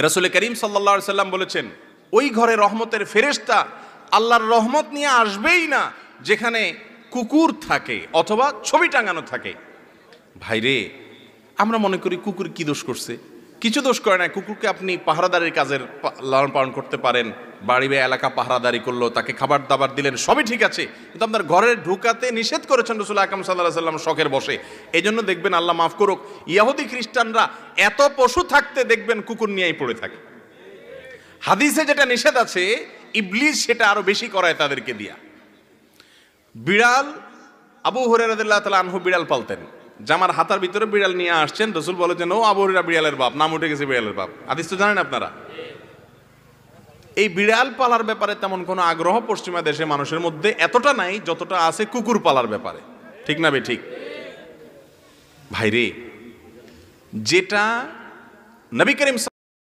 রাসূল করিম সাল্লাল্লাহু আলাইহি সাল্লাম বলেছেন, ওই ঘরে রহমতের ফেরেশতা আল্লাহর রহমত নিয়ে আসবেই না যেখানে কুকুর থাকে অথবা ছবি টাঙানো থাকে। ভাইরে, আমরা মনে করি কুকুর কি দোষ করছে? কিছু দোষ করে না। কুকুরকে আপনি পাহারাদারির কাজের লালন পালন করতে পারেন, বাড়ি বা এলাকা পাহারাদারি করলো, তাকে খাবার দাবার দিলেন, সবই ঠিক আছে, কিন্তু আপনার ঘরে ঢুকাতে নিষেধ করেছেন রাসূল আকরাম সাল্লাল্লাহু আলাইহি সাল্লাম শখের বশে। এই জন্য দেখবেন, আল্লাহ মাফ করুক, ইহুদি খ্রিস্টানরা এত পশু থাকতে দেখবেন কুকুর নিয়েই পড়ে থাকে। হাদিসে যেটা নিষেধ আছে, ইবলিস সেটা আরো বেশি করায় তাদেরকে দিয়া। বিড়াল, আবু হুরায়রা রাদিয়াল্লাহু তাআলা আনহু বিড়াল পালতেন, জামার হাতার ভিতরে বিড়াল নিয়ে আসছেন, রাসূল বলেছেন, ও আবু হুরায়রা বিড়ালের বাপ, নাম উঠে গেছে বিড়ালের বাপ। হাদিস তো জানেন আপনারা। এই বিড়াল পালার ব্যাপারে তেমন কোনো আগ্রহ পশ্চিমা দেশে মানুষের মধ্যে এতটা নাই যতটা আছে কুকুর পালার ব্যাপারে। ঠিক না বে ঠিক? ভাইরে, যেটা নবী করিম